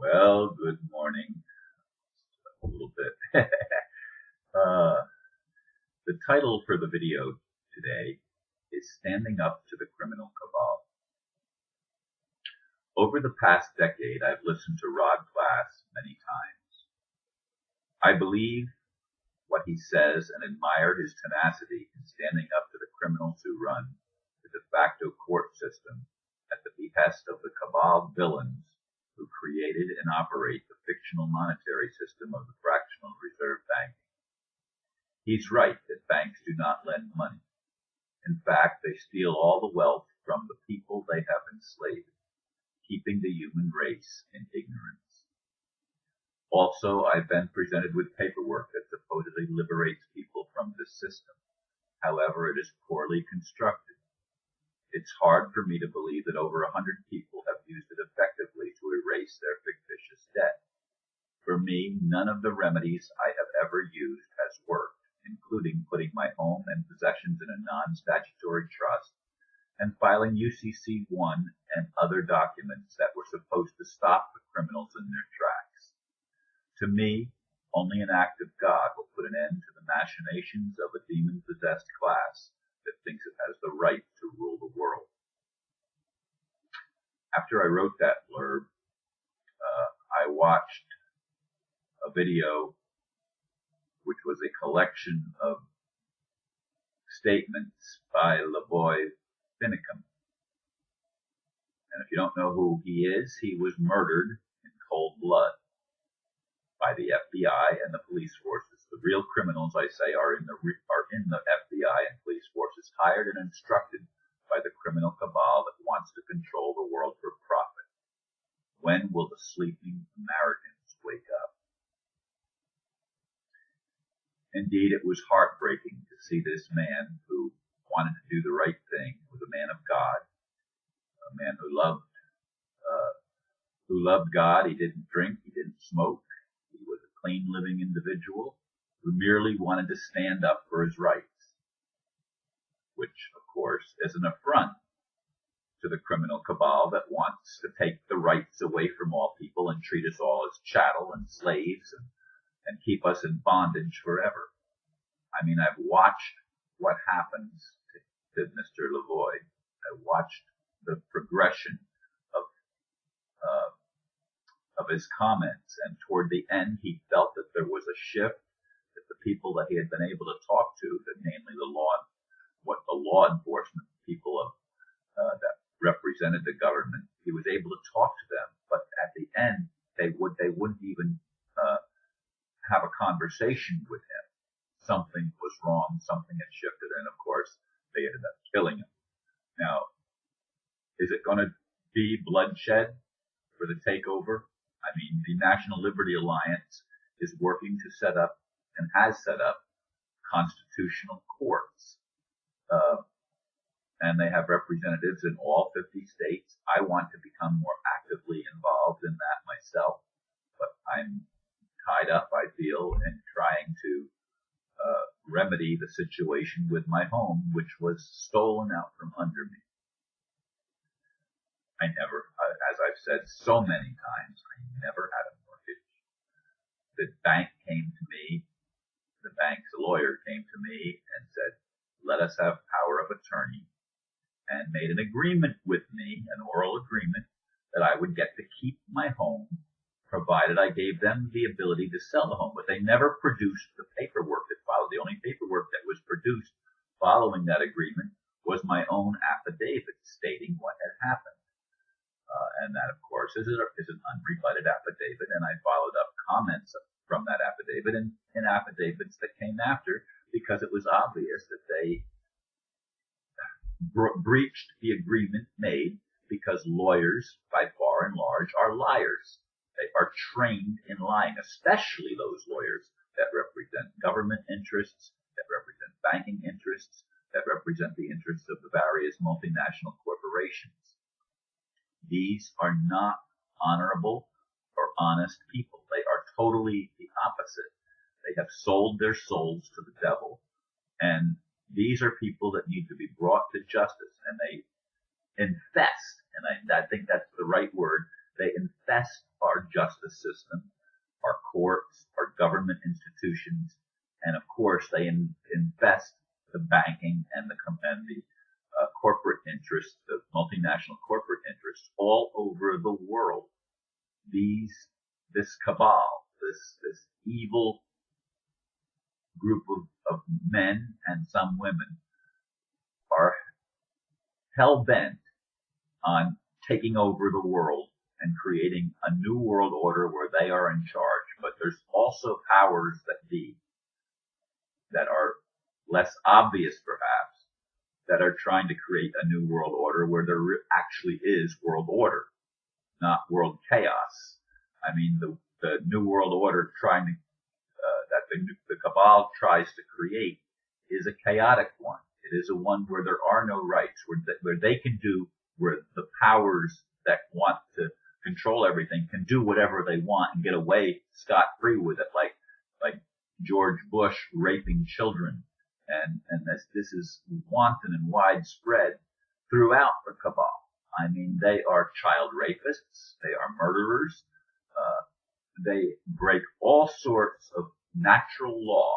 Well, good morning. A little bit. uh, the title for the video today is Standing Up to the Criminal Cabal. Over the past decade, I've listened to Rod Class many times. I believe what he says and admire his tenacity in standing up to the criminals who run the de facto court system at the behest of the cabal villains who created and operate the fictional monetary system of the fractional reserve banking. He's right that banks do not lend money. In fact, they steal all the wealth from the people they have enslaved, keeping the human race in ignorance. Also, I've been presented with paperwork that supposedly liberates people from this system. However, it is poorly constructed. It's hard for me to believe that over 100 people have used it effectively to erase their fictitious debt. For me, none of the remedies I have ever used has worked, including putting my home and possessions in a non-statutory trust and filing UCC-1 and other documents that were supposed to stop the criminals in their tracks. To me, only an act of God will put an end to the machinations of a demon-possessed class that thinks it has the right to rule the world. After I wrote that blurb, I watched a video which was a collection of statements by Lavoy Finicum. And if you don't know who he is, he was murdered in cold blood by the FBI and the police forces. The real criminals, I say, are in the FBI and police forces, hired and instructed by the criminal cabal that wants to control the world for profit. When will the sleeping Americans wake up? Indeed, it was heartbreaking to see this man who wanted to do the right thing, was a man of God, a man who loved God. He didn't drink, he didn't smoke. He was a clean living individual who merely wanted to stand up for his rights, which, of course, is an affront to the criminal cabal that wants to take the rights away from all people and treat us all as chattel and slaves and keep us in bondage forever. I mean, I've watched what happens to Mr. Lavoy. I watched the progression of his comments, and toward the end, he felt that there was a shift, that the people that he had been able to talk to, that namely the law enforcement people that represented the government, he was able to talk to them, but at the end, they wouldn't even have a conversation with him. Something was wrong, something had shifted, and of course, they ended up killing him. Now, is it going to be bloodshed for the takeover? I mean, the National Liberty Alliance is working to set up, and has set up, constitutional courts. And they have representatives in all 50 states. I want to become more actively involved in that myself, but I'm tied up, I feel, in trying to remedy the situation with my home, which was stolen out from under me. As I've said so many times, I never had a mortgage. The bank came to me, the bank's lawyer came to me and said, let us have power of attorney, and made an agreement with me, an oral agreement, that I would get to keep my home, provided I gave them the ability to sell the home. But they never produced the paperwork that followed. The only paperwork that was produced following that agreement was my own affidavit stating what had happened. And that, of course, is an unrebutted affidavit, and I followed up comments from that affidavit and affidavits that came after, because it was obvious that they breached the agreement made, because lawyers, by far and large, are liars. They are trained in lying, especially those lawyers that represent government interests, that represent banking interests, that represent the interests of the various multinational corporations. These are not honorable or honest people. They are totally the opposite. They have sold their souls to the devil, and these are people that need to be brought to justice, and they infest, and I think that's the right word, They infest our justice system, our courts, our government institutions, and of course they infest the banking and the corporate interests, the multinational corporate interests all over the world. This cabal, this evil group of men and some women are hell-bent on taking over the world and creating a new world order where they are in charge. But there's also powers that be, that are less obvious perhaps, that are trying to create a new world order where there actually is world order, not world chaos. I mean, the new world order that the cabal tries to create is a chaotic one. It is a one where there are no rights, where they can do, where the powers that want to control everything can do whatever they want and get away scot-free with it, like George Bush raping children. And this is wanton and widespread throughout the cabal. I mean, they are child rapists, they are murderers, they break all sorts of natural law,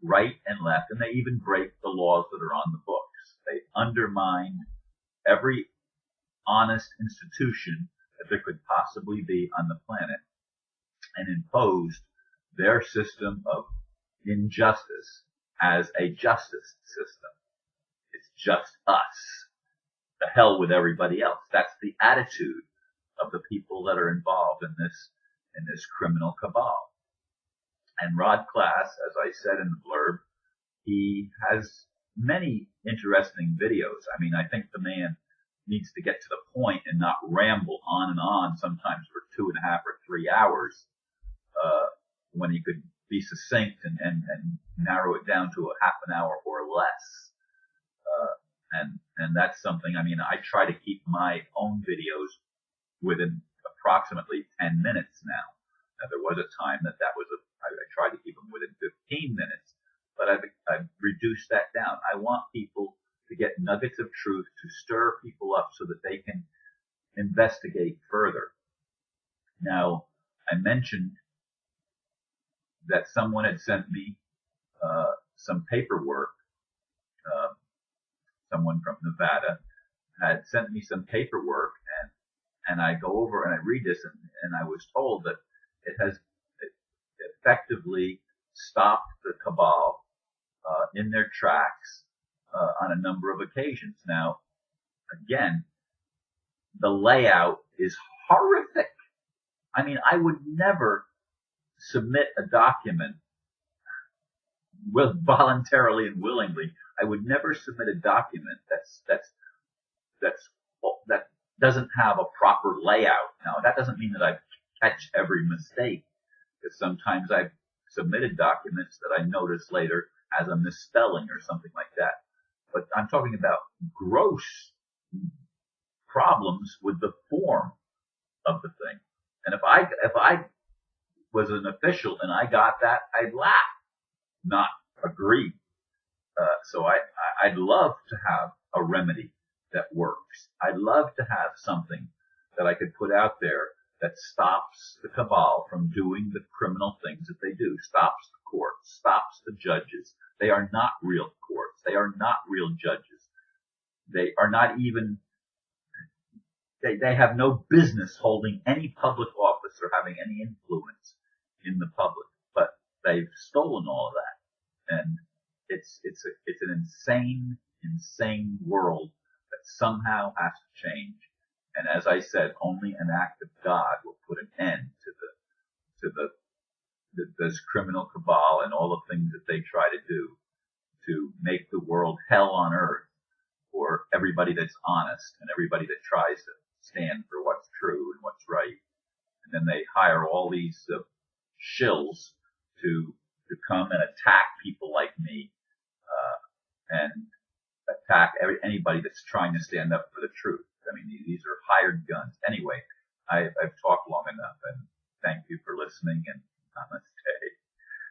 right and left, and they even break the laws that are on the books. They undermine every honest institution that there could possibly be on the planet and imposed their system of injustice as a justice system. It's just us. The hell with everybody else. That's the attitude of the people that are involved in this criminal cabal. And Rod Class, as I said in the blurb, he has many interesting videos. I mean, I think the man needs to get to the point and not ramble on and on, sometimes for 2.5 or 3 hours, when he could be succinct and narrow it down to a half an hour or less. And that's something, I mean, I try to keep my own videos within approximately 10 minutes now. Now there was a time that I tried to keep them within 15 minutes, but I've reduced that down. I want people to get nuggets of truth, to stir people up so that they can investigate further. Now, I mentioned that someone had sent me some paperwork. Someone from Nevada had sent me some paperwork, and I go over and I read this, and I was told that it effectively stopped the cabal in their tracks on a number of occasions. Now, again, the layout is horrific. I mean, I would never submit a document voluntarily and willingly. I would never submit a document that doesn't have a proper layout. Now, that doesn't mean that I catch every mistake, because sometimes I've submitted documents that I notice later as a misspelling or something like that. But I'm talking about gross problems with the form of the thing. And if I was an official and I got that, I'd laugh, not agree. So I'd love to have a remedy that works. I'd love to have something that I could put out there that stops the cabal from doing the criminal things that they do, stops the courts, stops the judges. They are not real courts. They are not real judges. They are not even, they have no business holding any public office or having any influence in the public, but they've stolen all of that. And it's an insane world that somehow has to change. And as I said, only an act of God will put an end to this criminal cabal and all the things that they try to do to make the world hell on earth for everybody that's honest and everybody that tries to stand for what's true and what's right. And then they hire all these shills to come and attack people like me, and attack anybody that's trying to stand up for